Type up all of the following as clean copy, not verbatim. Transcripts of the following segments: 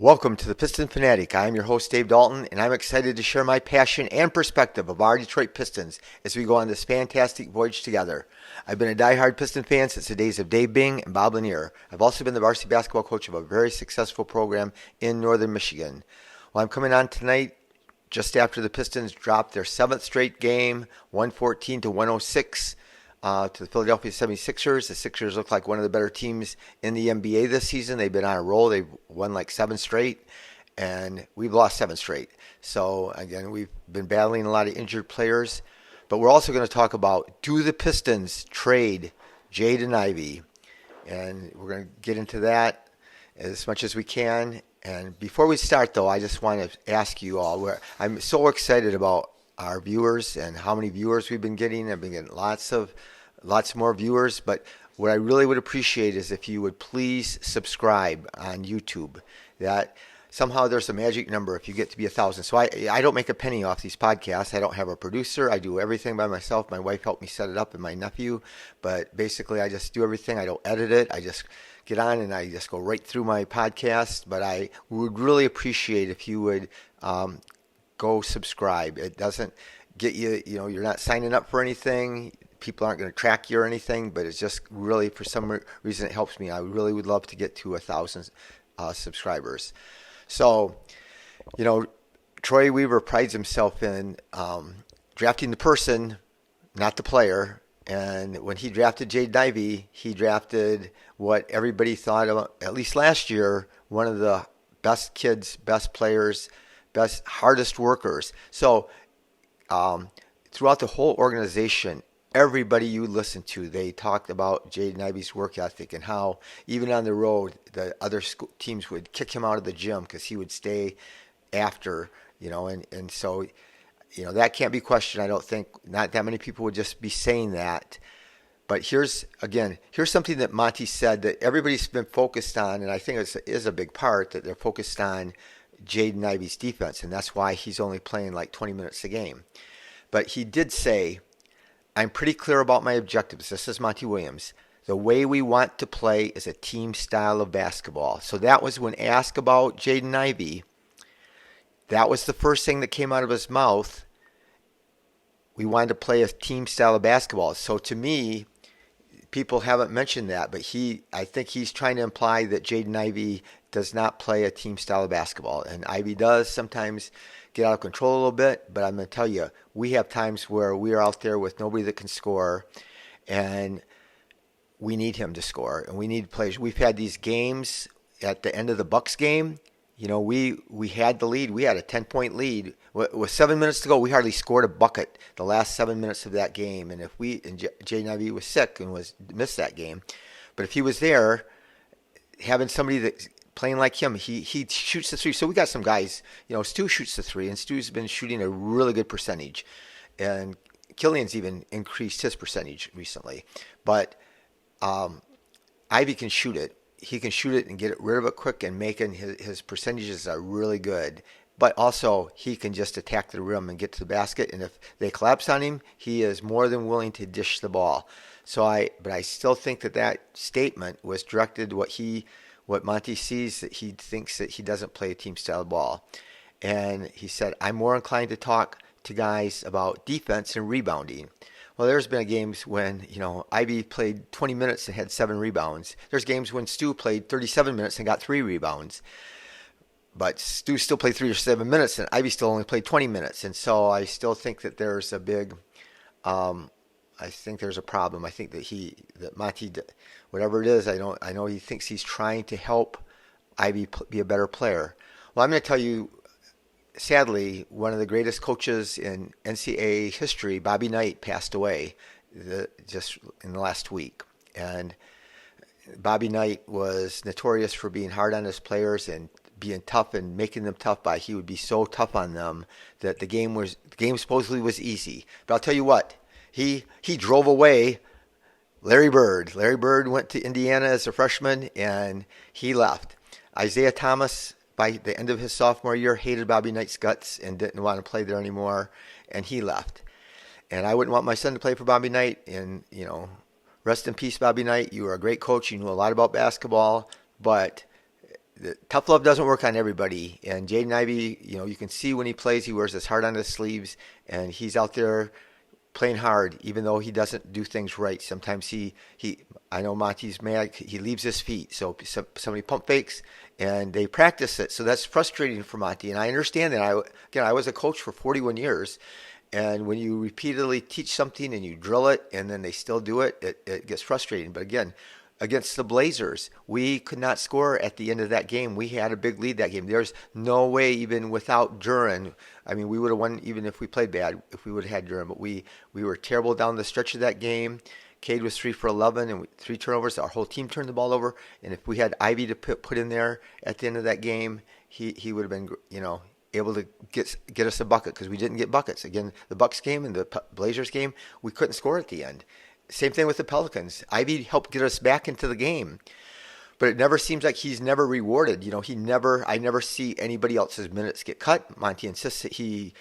Welcome to the Piston Fanatic. I am your host, Dave Dalton, and I'm excited to share my passion and perspective of our Detroit Pistons as we go on this fantastic voyage together. I've been a diehard Piston fan since the days of Dave Bing and Bob Lanier. I've also been the varsity basketball coach of a very successful program in northern Michigan. Well, I'm coming on tonight just after the Pistons dropped their seventh straight game, 114 to 106. To the Philadelphia 76ers. The Sixers look like one of the better teams in the NBA this season. They've been on a roll. They've won like 7 straight, and we've lost 7 straight. So, again, we've been battling a lot of injured players. But we're also going to talk about, do the Pistons trade Jaden Ivey? And we're going to get into that as much as we can. And before we start, though, I just want to ask you all, I'm so excited about our viewers and how many viewers we've been getting. I've been getting lots more viewers, but what I really would appreciate is if you would please subscribe on YouTube. That somehow there's a magic number if you get to be 1,000. So I don't make a penny off these podcasts. I don't have a producer. I do everything by myself. My wife helped me set it up and my nephew, but basically I just do everything. I don't edit it. I just get on and I just go right through my podcast. But I would really appreciate if you would go subscribe. It doesn't get you, you're not signing up for anything. People aren't going to track you or anything, but it's just really, for some reason, it helps me. I really would love to get to 1,000 subscribers. So, Troy Weaver prides himself in drafting the person, not the player. And when he drafted Jaden Ivey, he drafted what everybody thought of, at least last year, one of the best kids, best players, best, hardest workers. So throughout the whole organization, everybody you listen to, they talked about Jaden Ivey's work ethic and how even on the road, the other teams would kick him out of the gym because he would stay after, and so, that can't be questioned. I don't think not that many people would just be saying that. But here's something that Monty said that everybody's been focused on, and I think it is a big part that they're focused on Jaden Ivey's defense, and that's why he's only playing like 20 minutes a game. But he did say, I'm pretty clear about my objectives. This is Monty Williams. The way we want to play is a team style of basketball. So that was when asked about Jaden Ivey, that was the first thing that came out of his mouth. We wanted to play a team style of basketball. So to me, people haven't mentioned that, but I think he's trying to imply that Jaden Ivey does not play a team style of basketball. And Ivey does sometimes get out of control a little bit, but I'm going to tell you, we have times where we are out there with nobody that can score, and we need him to score, and we need players. We've had these games at the end of the Bucks game. We had the lead. We had a 10-point lead. With 7 minutes to go, we hardly scored a bucket the last 7 minutes of that game. And Jaden Ivey was sick and missed that game. But if he was there, having somebody that's playing like him, he shoots the three. So we got some guys. Stu shoots the three, and Stu's been shooting a really good percentage. And Killian's even increased his percentage recently. But Ivey can shoot it. He can shoot it and get rid of it quick, and making his percentages are really good. But also, he can just attack the rim and get to the basket. And if they collapse on him, he is more than willing to dish the ball. But I still think that statement was directed what Monty sees, that he thinks that he doesn't play a team style ball. And he said, I'm more inclined to talk to guys about defense and rebounding. Well, there's been games when, Ivey played 20 minutes and had 7 rebounds. There's games when Stu played 37 minutes and got 3 rebounds. But Stu still played 3 or 7 minutes, and Ivey still only played 20 minutes. And so I still think that there's a big, I think there's a problem. I think that Monty, whatever it is, I know he thinks he's trying to help Ivey be a better player. Well, I'm going to tell you, sadly, one of the greatest coaches in NCAA history, Bobby Knight, passed away just in the last week. And Bobby Knight was notorious for being hard on his players and being tough and making them tough he would be so tough on them that the game supposedly was easy. But I'll tell you what, he drove away Larry Bird. Larry Bird went to Indiana as a freshman, and he left. Isaiah Thomas, by the end of his sophomore year, hated Bobby Knight's guts and didn't want to play there anymore, and he left. And I wouldn't want my son to play for Bobby Knight, and, rest in peace, Bobby Knight. You were a great coach. You knew a lot about basketball, but tough love doesn't work on everybody. And Jaden Ivey, you can see when he plays, he wears his heart on his sleeves, and he's out there playing hard, even though he doesn't do things right. Sometimes I know Monty's mad. He leaves his feet, so somebody pump fakes, and they practice it. So that's frustrating for Monty, and I understand that. I was a coach for 41 years, and when you repeatedly teach something and you drill it, and then they still do it, it gets frustrating. But again, against the Blazers, we could not score at the end of that game. We had a big lead that game. There's no way, even without Duren. I mean, we would have won even if we played bad, if we would have had Duren. But we were terrible down the stretch of that game. Cade was 3 for 11 and 3 turnovers. Our whole team turned the ball over. And if we had Ivy to put in there at the end of that game, he would have been, able to get us a bucket, because we didn't get buckets. Again, the Bucks game and the Blazers game, we couldn't score at the end. Same thing with the Pelicans. Ivy helped get us back into the game, but it never seems like he's never rewarded. I never see anybody else's minutes get cut. Monty insists that he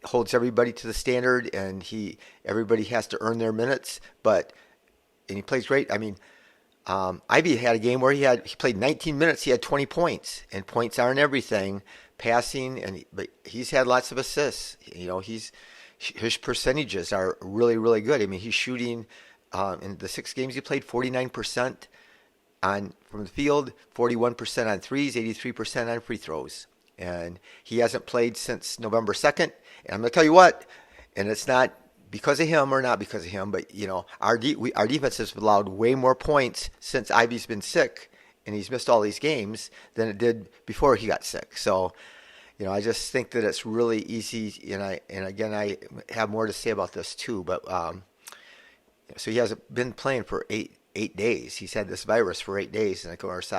holds everybody to the standard, and everybody has to earn their minutes. And he plays great. I mean, Ivy had a game where he played 19 minutes. He had 20 points, and points aren't everything. Passing, but he's had lots of assists. His percentages are really, really good. I mean, he's shooting. In the 6 games he played, 49% from the field, 41% on threes, 83% on free throws. And he hasn't played since November 2nd. And I'm going to tell you what, and it's not because of him or not because of him, but our defense has allowed way more points since Ivy's been sick and he's missed all these games than it did before he got sick. So, I just think that it's really easy. And again, I have more to say about this too, but so he hasn't been playing for eight days. He's had this virus for 8 days, and of course,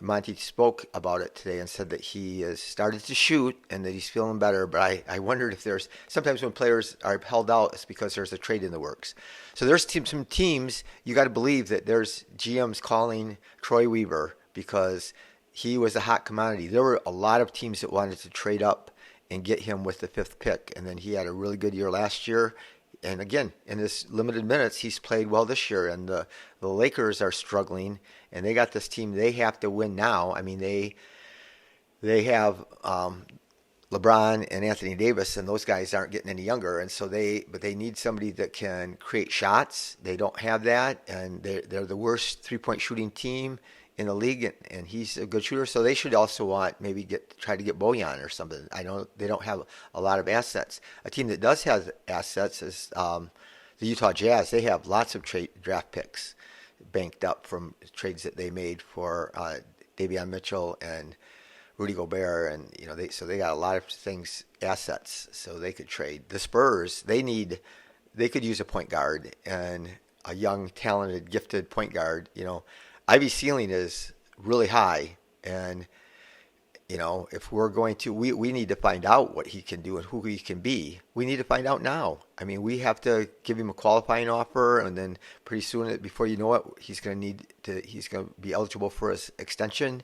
Monty spoke about it today and said that he has started to shoot and that he's feeling better. But I wondered if sometimes when players are held out, it's because there's a trade in the works. So there's some teams, you got to believe that there's GMs calling Troy Weaver because he was a hot commodity. There were a lot of teams that wanted to trade up and get him with the 5th pick, and then he had a really good year last year. And again, in his limited minutes, he's played well this year. And the Lakers are struggling, and they got this team. They have to win now. I mean, they have LeBron and Anthony Davis, and those guys aren't getting any younger. And so they need somebody that can create shots. They don't have that, and they're the worst 3-point shooting team in the league, and he's a good shooter. So they should also try to get Bojan or something. I know they don't have a lot of assets. A team that does have assets is the Utah Jazz. They have lots of draft picks banked up from trades that they made for Davion Mitchell and Rudy Gobert, and they got a lot of assets, so they could trade. The Spurs, they could use a point guard and a young, talented, gifted point guard. Ivy's ceiling is really high, and if we're going to, we need to find out what he can do and who he can be. We need to find out now. I mean, we have to give him a qualifying offer, and then pretty soon, before you know it, he's going to be eligible for his extension.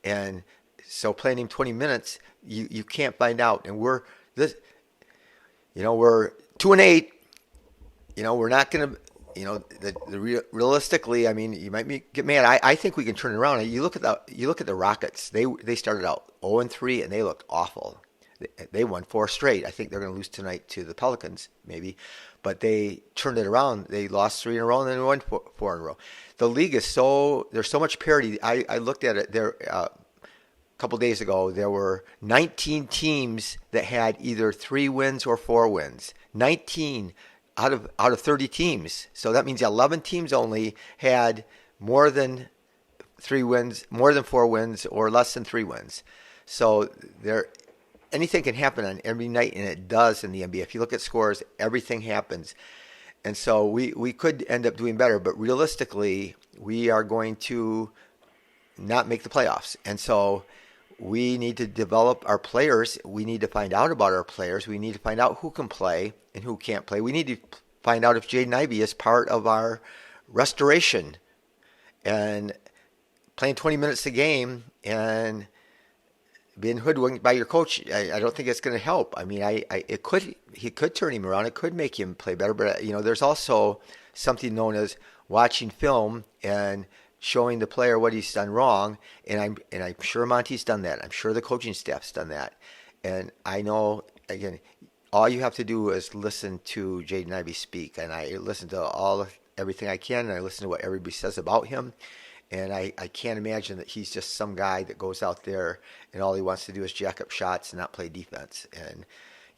And so playing him 20 minutes, you can't find out. And we're 2-8. We're not going to. Realistically, I mean, you might get mad. I think we can turn it around. You look at the Rockets. They started out 0-3 and they looked awful. They won 4 straight. I think they're going to lose tonight to the Pelicans, maybe, but they turned it around. They lost 3 in a row and then won 4 in a row. The league is there's so much parity. I looked at it there a couple days ago. There were 19 teams that had either 3 wins or 4 wins. 19. Out of 30 teams. So that means 11 teams only had more than 3 wins, more than 4 wins, or less than 3 wins. So anything can happen on every night, and it does in the NBA. If you look at scores, everything happens. And so we could end up doing better, but realistically, we are going to not make the playoffs. And so we need to develop our players. We need to find out about our players. We need to find out who can play and who can't play. We need to find out if Jaden Ivey is part of our restoration. And playing 20 minutes a game and being hoodwinked by your coach, I don't think it's going to help. I mean, he could turn him around. It could make him play better. But there's also something known as watching film and showing the player what he's done wrong, and I'm sure Monty's done that. I'm sure the coaching staff's done that, and I know again, all you have to do is listen to Jaden Ivey speak, and I listen to everything I can, and I listen to what everybody says about him. And I can't imagine that he's just some guy that goes out there and all he wants to do is jack up shots and not play defense. And,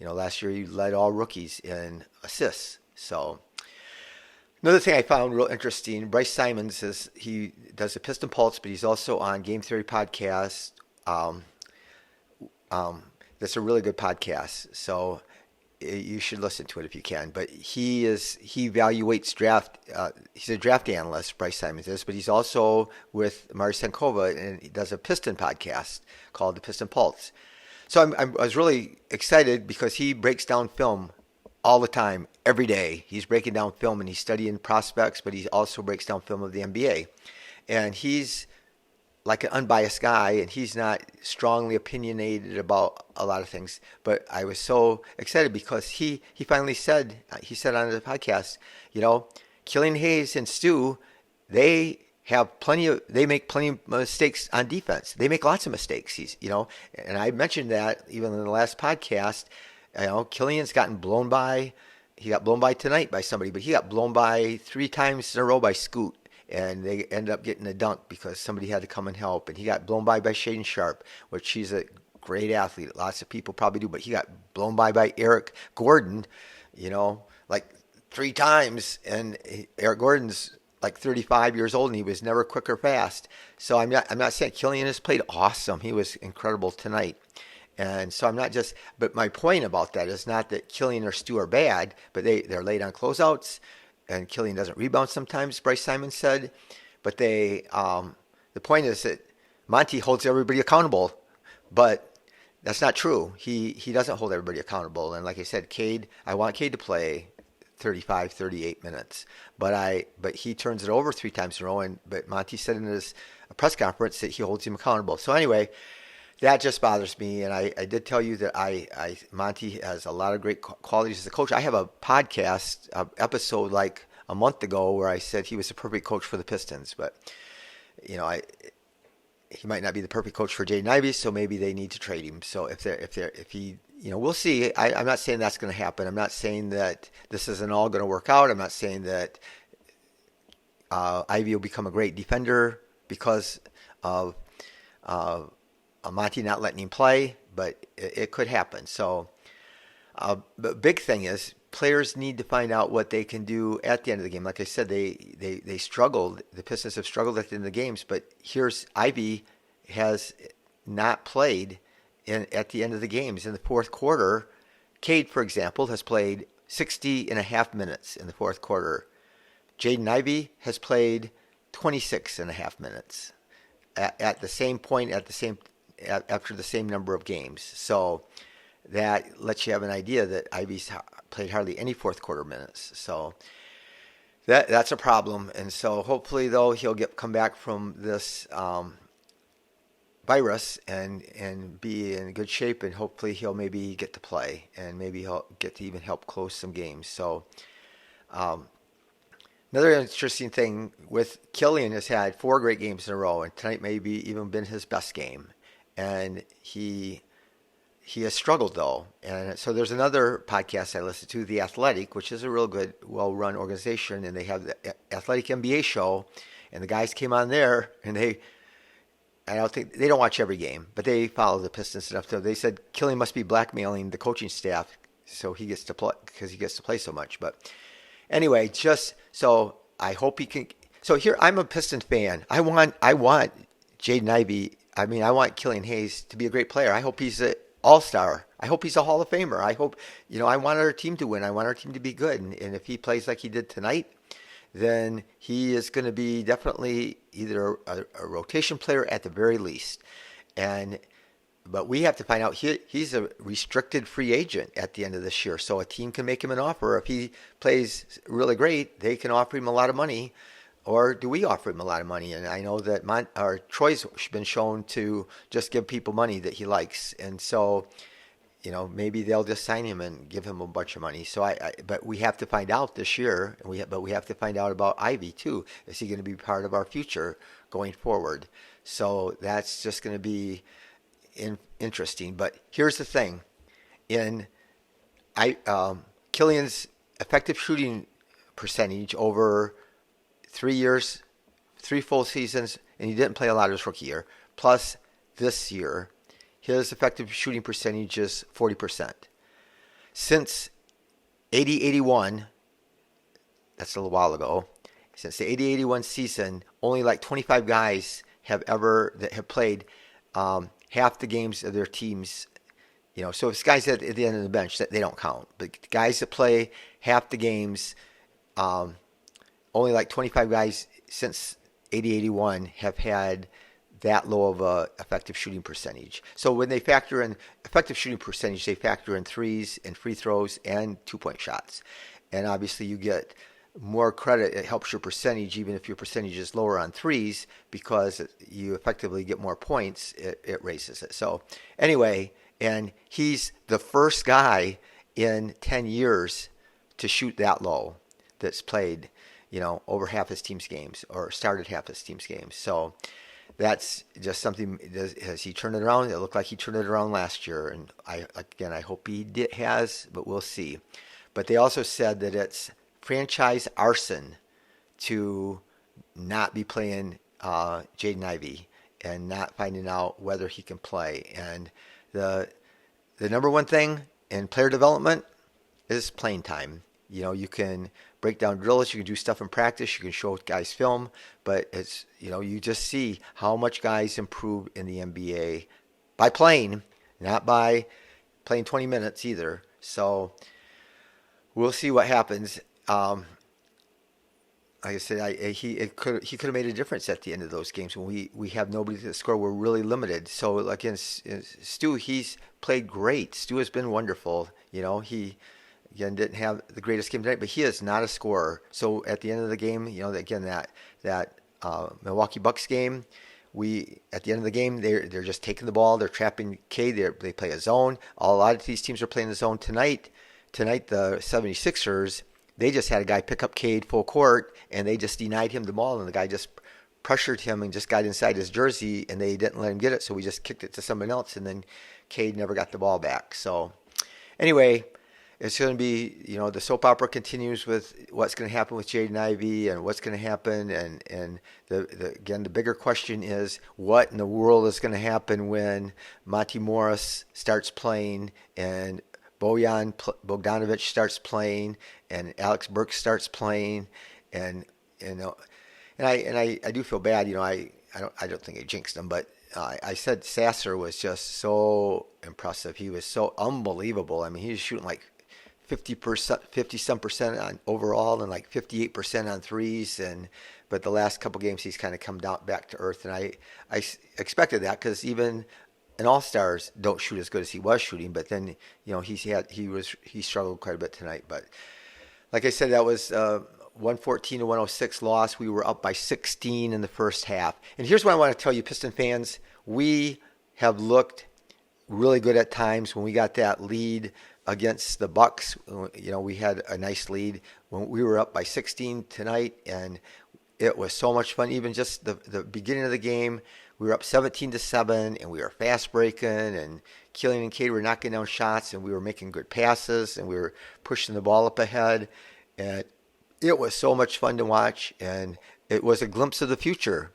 last year he led all rookies in assists. So another thing I found real interesting, Bryce Simons he does a Piston Pulse, but he's also on Game Theory podcast. That's a really good podcast. So you should listen to it if you can. But he evaluates draft. He's a draft analyst, Bryce Simons is, but he's also with Marty Sankova, and he does a Piston podcast called the Piston Pulse. So I was really excited because he breaks down film all the time, every day. He's breaking down film and he's studying prospects, but he also breaks down film of the NBA. And he's like an unbiased guy, and he's not strongly opinionated about a lot of things. But I was so excited because he finally said on the podcast, Killian Hayes and Stu, they make plenty of mistakes on defense. They make lots of mistakes. And I mentioned that even in the last podcast. Killian's gotten blown by. He got blown by tonight by somebody, but he got blown by 3 times in a row by Scoot. And they ended up getting a dunk because somebody had to come and help. And he got blown by Shaden Sharp, which he's a great athlete. Lots of people probably do, but he got blown by Eric Gordon, like 3 times. And Eric Gordon's like 35 years old, and he was never quick or fast. So I'm not saying Killian has played awesome. He was incredible tonight. And so but my point about that is not that Killian or Stu are bad, but they're late on closeouts. And Killian doesn't rebound sometimes, Bryce Simons said. But the point is that Monty holds everybody accountable, but that's not true. He doesn't hold everybody accountable. And like I said, I want Cade to play 35, 38 minutes. But he turns it over 3 times in a row. But Monty said in his press conference that he holds him accountable. So anyway, that just bothers me, and I did tell you that Monty has a lot of great qualities as a coach. I have a podcast episode like a month ago where I said he was the perfect coach for the Pistons, but he might not be the perfect coach for Jaden Ivey, so maybe they need to trade him. So if he, we'll see. I'm not saying that's going to happen. I'm not saying that this isn't all going to work out. I'm not saying that Ivey will become a great defender because of Monty not letting him play, but it could happen. So, the big thing is players need to find out what they can do at the end of the game. Like I said, they struggled. The Pistons have struggled at the end of the games, but here's Ivey has not played at the end of the games. In the fourth quarter, Cade, for example, has played 60.5 minutes in the fourth quarter. Jaden Ivey has played 26.5 minutes at the same point, after the same number of games. So that lets you have an idea that Ivey's played hardly any fourth quarter minutes. So that's a problem. And so hopefully, though, he'll come back from this virus and be in good shape, and hopefully he'll maybe get to play, and maybe he'll get to even help close some games. So another interesting thing with Killian has had 4 great games in a row, and tonight maybe even been his best game. And he has struggled, though. And so there's another podcast I listen to, The Athletic, which is a real good, well-run organization, and they have the Athletic NBA show, and the guys came on there, and I don't think they don't watch every game, but they follow the Pistons enough. So they said Killian must be blackmailing the coaching staff so he gets to play because he gets to play so much. But anyway, just so I hope he can. So here, I'm a Pistons fan. I want Jaden Ivey. I want Killian Hayes to be a great player. I hope he's an all-star. I hope he's a Hall of Famer. I hope, I want our team to win. I want our team to be good. And if he plays like he did tonight, then he is going to be definitely either a rotation player at the very least. But we have to find out, he's a restricted free agent at the end of this year. So a team can make him an offer. If he plays really great, they can offer him a lot of money. Or do we offer him a lot of money? And I know that Troy's been shown to just give people money that he likes. And so, maybe they'll just sign him and give him a bunch of money. So but we have to find out this year, but we have to find out about Ivy too. Is he going to be part of our future going forward? So that's just going to be interesting. But here's the thing: in Killian's effective shooting percentage over 3 years, 3 full seasons, and he didn't play a lot his rookie year, plus this year, his effective shooting percentage is 40%. Since 80-81, that's a little while ago, since the 80-81 season, only like 25 guys that have played half the games of their teams. So if it's guys at the end of the bench, they don't count. But guys that play half the games, only like 25 guys since 80-81 have had that low of a effective shooting percentage. So when they factor in effective shooting percentage, they factor in threes and free throws and 2-point shots. And obviously you get more credit. It helps your percentage, even if your percentage is lower on threes, because you effectively get more points. It raises it. So anyway, and he's the first guy in 10 years to shoot that low that's played, over half his team's games or started half his team's games. So that's just something. Has he turned it around? It looked like he turned it around last year, and I hope he has, but we'll see. But they also said that it's franchise arson to not be playing Jaden Ivey and not finding out whether he can play. And the number one thing in player development is playing time. You can break down drills, you can do stuff in practice, you can show guys film, but it's, you just see how much guys improve in the NBA by playing, not by playing 20 minutes either. So we'll see what happens. Like I said, he could have made a difference at the end of those games when we have nobody to score. We're really limited. So against Stu, he's played great. Stu has been wonderful. He again didn't have the greatest game tonight, but he is not a scorer. So at the end of the game, again that Milwaukee Bucks game, at the end of the game they're just taking the ball, they're trapping Cade. They play a zone. A lot of these teams are playing the zone tonight. Tonight the 76ers. They just had a guy pick up Cade full court, and they just denied him the ball, and the guy just pressured him and just got inside his jersey, and they didn't let him get it, so we just kicked it to someone else, and then Cade never got the ball back. So anyway, it's going to be, the soap opera continues with what's going to happen with Jaden Ivey and what's going to happen, and the bigger question is what in the world is going to happen when Monty Morris starts playing and Bojan Bogdanovic starts playing, and Alex Burke starts playing, and I do feel bad. I don't think I jinxed him, but I said Sasser was just so impressive. He was so unbelievable. I mean, he was shooting like 50% on overall, and like 58% on threes, but the last couple games he's kind of come down back to earth, and I expected that because even and all-stars don't shoot as good as he was shooting, but then he struggled quite a bit tonight. But like I said, that was 114-106 loss. We were up by 16 in the first half. And here's what I want to tell you, Piston fans: we have looked really good at times when we got that lead against the Bucks. We had a nice lead when we were up by 16 tonight, and it was so much fun. Even just the beginning of the game. We were up 17-7, and we were fast breaking, and Killian and Cade were knocking down shots, and we were making good passes, and we were pushing the ball up ahead, and it was so much fun to watch, and it was a glimpse of the future.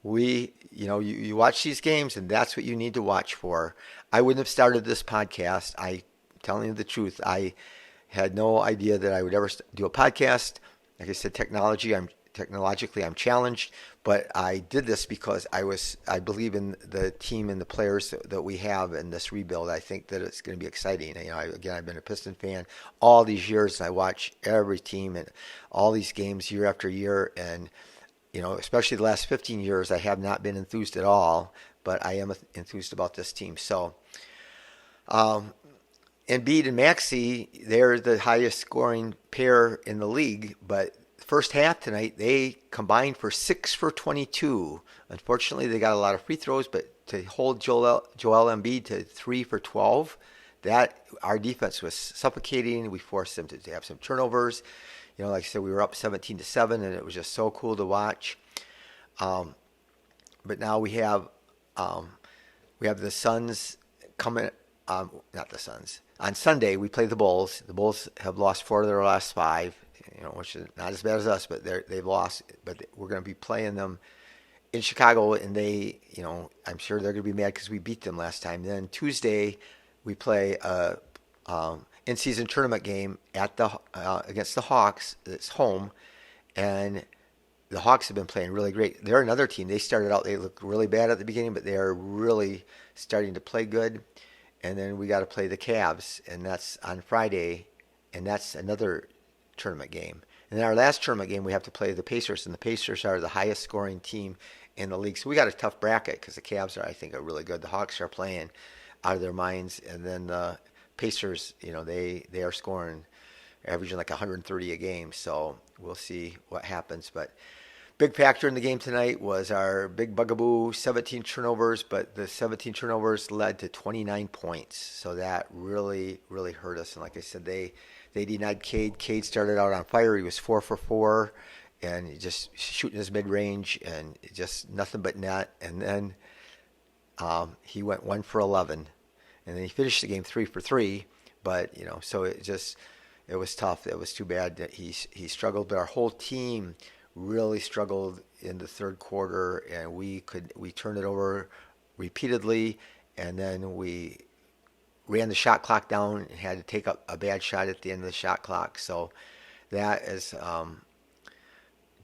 You watch these games, and that's what you need to watch for. I wouldn't have started this podcast. I'm telling you the truth. I had no idea that I would ever do a podcast. Like I said, technologically I'm challenged, but I did this because I believe in the team and the players that we have in this rebuild. I think that it's going to be exciting. I've been a Piston fan all these years, and I watch every team and all these games year after year, and especially the last 15 years I have not been enthused at all, but I am enthused about this team. So Embiid and Maxey, they're the highest scoring pair in the league, but first half tonight, they combined for 6 for 22. Unfortunately, they got a lot of free throws, but to hold Joel Embiid to 3 for 12, that our defense was suffocating. We forced them to have some turnovers. Like I said, we were up 17-7, and it was just so cool to watch. But now we have the Suns coming. Not the Suns. On Sunday, we play the Bulls. The Bulls have lost 4 of their last 5, which is not as bad as us, but they've lost. But we're going to be playing them in Chicago, and I'm sure they're going to be mad because we beat them last time. Then Tuesday, we play a in-season tournament game against the Hawks. It's home, and the Hawks have been playing really great. They're another team. They started out, they looked really bad at the beginning, but they are really starting to play good. And then we got to play the Cavs, and that's on Friday, and that's another tournament game. And then our last tournament game, we have to play the Pacers, and the Pacers are the highest scoring team in the league. So we got a tough bracket because the Cavs are really good. The Hawks are playing out of their minds, and then the Pacers, they are scoring, averaging like 130 a game. So we'll see what happens. But big factor in the game tonight was our big bugaboo, 17 turnovers, but the 17 turnovers led to 29 points. So that really, really hurt us. And like I said, they denied Cade. Cade started out on fire. He was 4 for 4, and he just shooting his mid-range, and just nothing but net. And then he went 1 for 11. And then he finished the game 3 for 3. But, so it was tough. It was too bad that he struggled. But our whole team really struggled in the third quarter, and we turned it over repeatedly, and then we ran the shot clock down and had to take up a bad shot at the end of the shot clock. So that is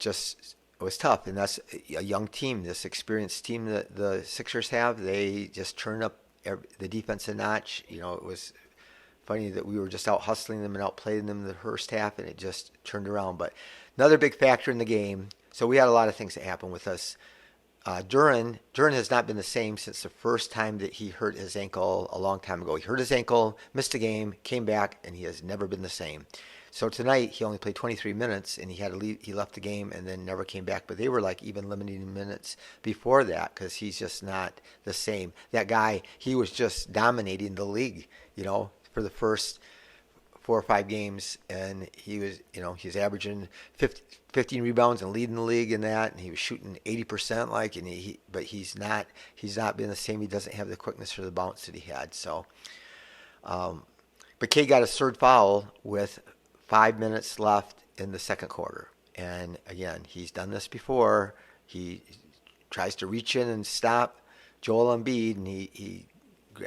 it was tough, and that's a young team, this experienced team that the Sixers have. They just turned up the defense a notch. It was funny that we were just out hustling them and outplaying them in the first half, and it just turned around. But another big factor in the game. So we had a lot of things that happened with us. Duran has not been the same since the first time that he hurt his ankle a long time ago. He hurt his ankle, missed a game, came back, and he has never been the same. So tonight he only played 23 minutes, and he had to leave. He left the game and then never came back. But they were like even limiting minutes before that because he's just not the same. That guy, he was just dominating the league, for the first 4 or 5 games, and he was, he's averaging 15 rebounds and leading the league in that, and he was shooting 80% but he's not been the same. He doesn't have the quickness or the bounce that he had. So, but Kay got a third foul with 5 minutes left in the second quarter, and again, he's done this before. He tries to reach in and stop Joel Embiid, and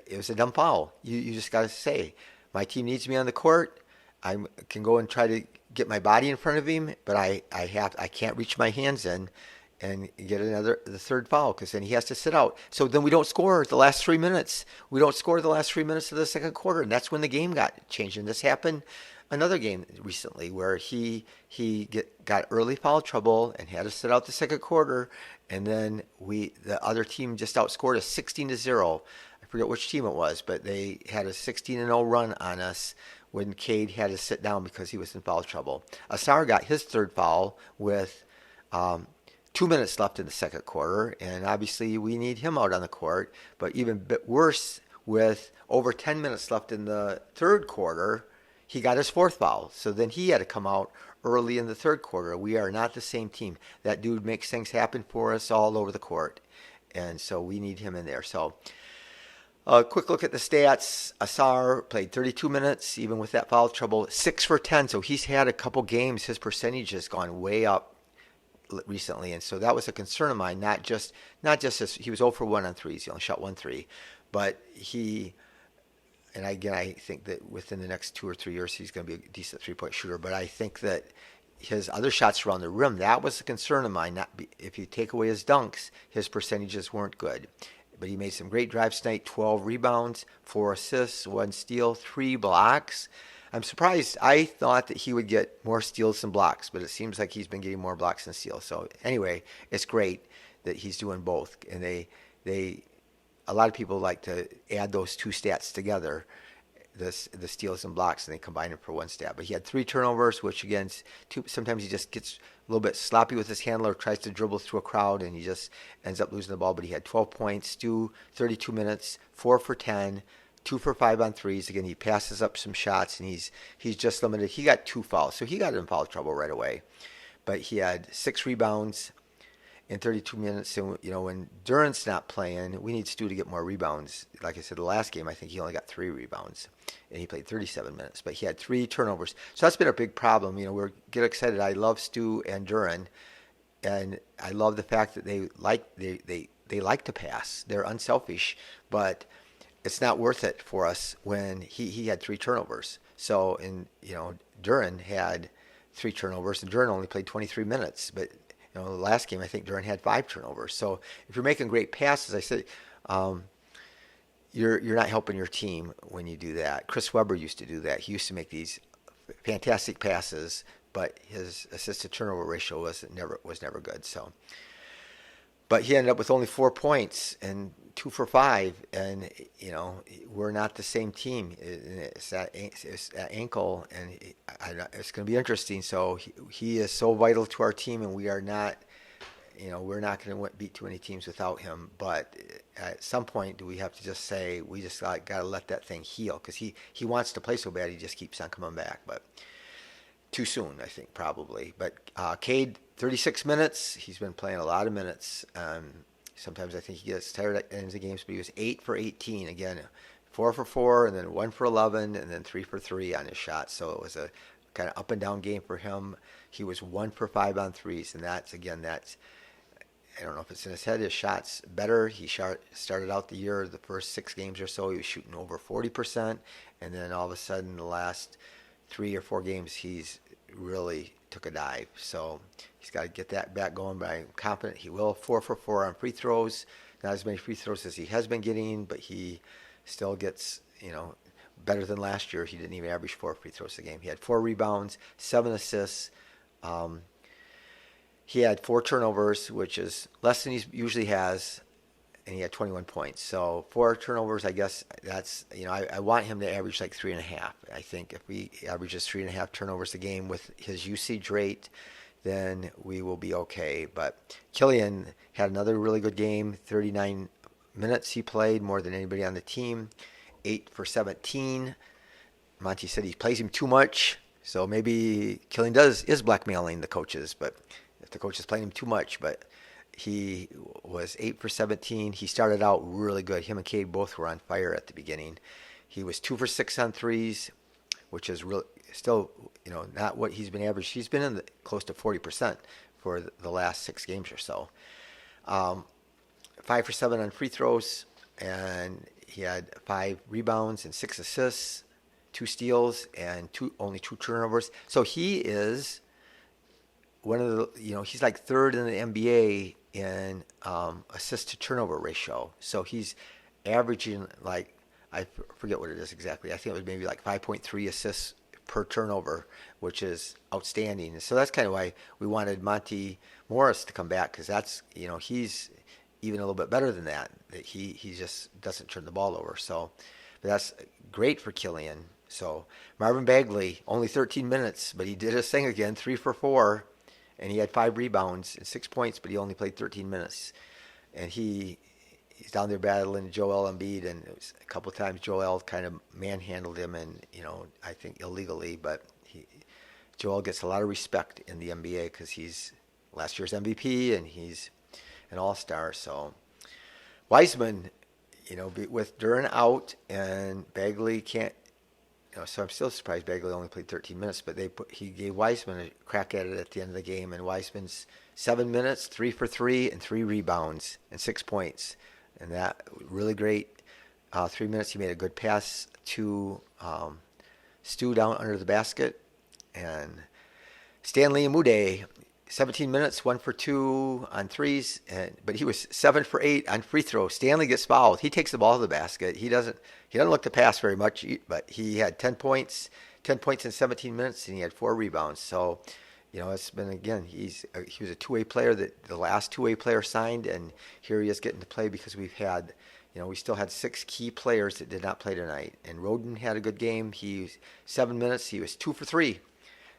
it was a dumb foul. You just got to say, my team needs me on the court. I can go and try to get my body in front of him, but I can't reach my hands in and get the third foul because then he has to sit out. So then we don't score the last 3 minutes. We don't score the last 3 minutes of the second quarter, and that's when the game got changed. And this happened another game recently where he got early foul trouble and had to sit out the second quarter, and then the other team just outscored us 16-0. I forget which team it was, but they had a 16-0 run on us when Cade had to sit down because he was in foul trouble. Asar got his third foul with 2 minutes left in the second quarter, and obviously we need him out on the court. But even bit worse, with over 10 minutes left in the third quarter, he got his fourth foul. So then he had to come out early in the third quarter. We are not the same team. That dude makes things happen for us all over the court, and so we need him in there. So a quick look at the stats. Asar played 32 minutes, even with that foul trouble, 6 for 10. So he's had a couple games. His percentage has gone way up recently, and so that was a concern of mine. Not just as he was 0 for 1 on threes. He only shot 1 3, but I think that within the next 2 or 3 years he's going to be a decent 3-point shooter. But I think that his other shots around the rim, that was a concern of mine. If you take away his dunks, his percentages weren't good. But he made some great drives tonight, 12 rebounds, 4 assists, 1 steal, 3 blocks. I'm surprised. I thought that he would get more steals than blocks, but it seems like he's been getting more blocks than steals. So anyway, it's great that he's doing both. And a lot of people like to add those two stats together, the steals and blocks, and they combine them for one stat. But he had 3 turnovers, which again, sometimes he just gets a little bit sloppy with his handler, tries to dribble through a crowd, and he just ends up losing the ball. But he had 12 points, 32 minutes, 4 for 10, 2 for 5 on threes. Again, he passes up some shots, and he's just limited. He got 2 fouls, so he got in foul trouble right away. But he had 6 rebounds in 32 minutes. And, when Duran's not playing, we need Stu to get more rebounds. Like I said, the last game, I think he only got 3 rebounds, and he played 37 minutes. But he had 3 turnovers. So that's been a big problem. We get excited. I love Stu and Duran, and I love the fact that they like to pass. They're unselfish, but it's not worth it for us when he had 3 turnovers. So, Duran had 3 turnovers, and Duran only played 23 minutes. But the last game, I think Duran had 5 turnovers. So if you're making great passes, I said, you're not helping your team when you do that. Chris Webber used to do that. He used to make these fantastic passes, but his assist to turnover ratio was never good. So, but he ended up with only 4 points and 2 for 5, and we're not the same team. It's that ankle, and it's going to be interesting. So he is so vital to our team, and we are not. We're not going to beat too many teams without him. But at some point, do we have to just say we just got to let that thing heal, because he wants to play so bad, he just keeps on coming back, but too soon, I think, probably. But Cade, 36 minutes. He's been playing a lot of minutes. Sometimes I think he gets tired at the end of the games, but he was 8 for 18. Again, 4 for 4, and then 1 for 11, and then 3 for 3 on his shot. So it was a kind of up and down game for him. He was 1 for 5 on threes, and that's I don't know if it's in his head. His shots better. He started out the year, the first 6 games or so, he was shooting over 40%, and then all of a sudden, the last 3 or 4 games, he's really took a dive. So he's got to get that back going, but I'm confident he will. 4 for 4 on free throws. Not as many free throws as he has been getting, but he still gets, better than last year. He didn't even average 4 free throws a game. He had 4 rebounds, 7 assists. He had 4 turnovers, which is less than he usually has, and he had 21 points. So 4 turnovers, I guess that's, I want him to average like 3.5. I think if he averages 3.5 turnovers a game with his usage rate, then we will be okay. But Killian had another really good game. 39 minutes he played, more than anybody on the team. 8 for 17. Monty said he plays him too much, so maybe Killian is blackmailing the coaches, but if the coach is playing him too much. But he was 8 for 17. He started out really good. Him and Cade both were on fire at the beginning. He was 2 for 6 on threes, which is really still, not what he's been average. He's been in close to 40% for the last 6 games or so. 5 for 7 on free throws, and he had 5 rebounds and 6 assists, 2 steals, and only 2 turnovers. So he is one of the, he's like 3rd in the NBA in assist to turnover ratio. So he's averaging like, I forget what it is exactly. I think it was maybe like 5.3 assists per turnover, which is outstanding. So that's kind of why we wanted Monty Morris to come back, because that's, he's even a little bit better than that. He just doesn't turn the ball over. So, but that's great for Killian. So Marvin Bagley, only 13 minutes, but he did his thing again, 3 for 4. And he had 5 rebounds and 6 points, but he only played 13 minutes. And he's down there battling Joel Embiid, and it was a couple of times Joel kind of manhandled him, and I think illegally. But Joel gets a lot of respect in the NBA because he's last year's MVP and he's an all-star. So Wiseman, with Duran out and Bagley can't. So I'm still surprised Bagley only played 13 minutes, but he gave Wiseman a crack at it at the end of the game, and Wiseman's 7 minutes, 3 for 3, and 3 rebounds and 6 points, and that really great. 3 minutes, he made a good pass to Stu down under the basket, and Stanley Amude, 17 minutes, 1 for 2 on threes, but he was 7 for 8 on free throws. Stanley gets fouled. He takes the ball to the basket. He doesn't look to pass very much, but he had 10 points in 17 minutes, and he had 4 rebounds. So, it's been, again, he was a two-way player, that the last two-way player signed, and here he is getting to play because we still had 6 key players that did not play tonight. And Roden had a good game. 7 minutes. He was 2 for 3.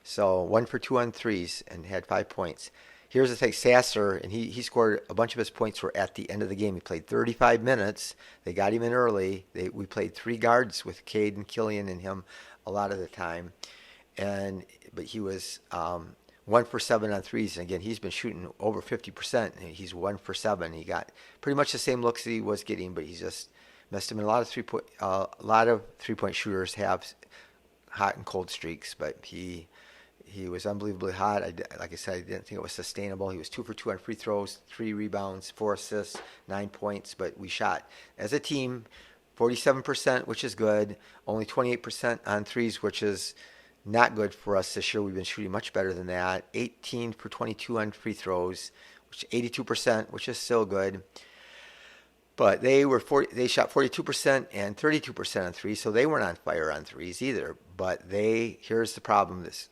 So 1 for 2 on threes and had 5 points. here's the thing, Sasser, and he scored a bunch of his points were at the end of the game. He played 35 minutes. They got him in early. We played three guards with Cade and Killian and him a lot of the time, but he was 1 for 7 on threes. And again, he's been shooting over 50%. And he's 1 for 7. He got pretty much the same looks that he was getting, but he just messed him in. A lot of 3-point shooters have hot and cold streaks, but he was unbelievably hot. Like I said, I didn't think it was sustainable. He was 2 for 2 on free throws, 3 rebounds, 4 assists, 9 points. But we shot as a team 47%, which is good. Only 28% on threes, which is not good for us this year. We've been shooting much better than that. 18 for 22 on free throws, which is 82%, which is still good. But they shot 42% and 32% on threes, so they weren't on fire on threes either. But here's the problem. This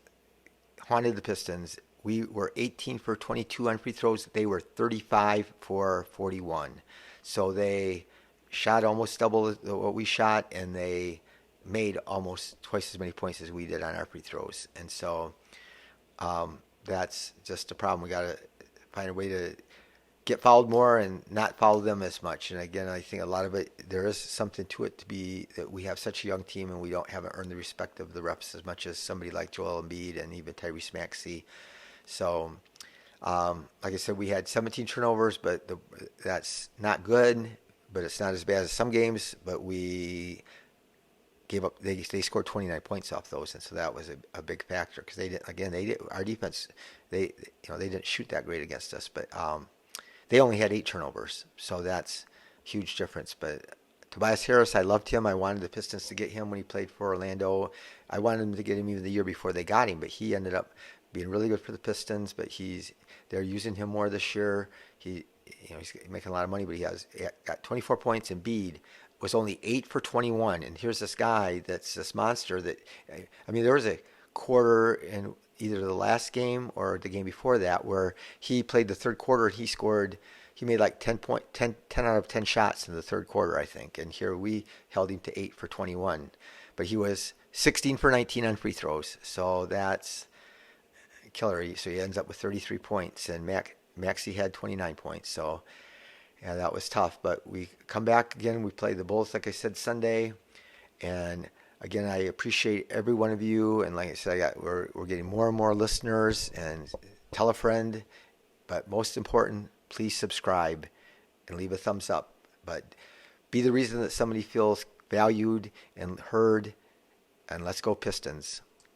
haunted the Pistons. We were 18 for 22 on free throws. They were 35 for 41. So they shot almost double what we shot, and they made almost twice as many points as we did on our free throws. And so that's just a problem. We got to find a way to get fouled more and not foul them as much. And again, I think a lot of it, there is something to it to be that we have such a young team and we haven't earned the respect of the refs as much as somebody like Joel Embiid and even Tyrese Maxey. So, like I said, we had 17 turnovers, but that's not good, but it's not as bad as some games. But we gave up. They scored 29 points off those, and so that was a big factor because our defense, they didn't shoot that great against us, but they only had 8 turnovers, so that's a huge difference. But Tobias Harris, I loved him. I wanted the Pistons to get him when he played for Orlando. I wanted them to get him even the year before they got him, but he ended up being really good for the Pistons. But they're using him more this year. He's making a lot of money, but he got 24 points. And Embiid was only 8 for 21. And here's this guy that's this monster that, there was a quarter in either the last game or the game before that where he played the third quarter. He made like 10 out of 10 shots in the third quarter, I think. And here we held him to 8 for 21. But he was 16 for 19 on free throws. So that's killer. So he ends up with 33 points. And Maxey had 29 points. So yeah, that was tough. But we come back again. We play the Bulls, like I said, Sunday. And again, I appreciate every one of you. And like I said, we're getting more and more listeners. And tell a friend. But most important, please subscribe and leave a thumbs up. But be the reason that somebody feels valued and heard. And let's go Pistons.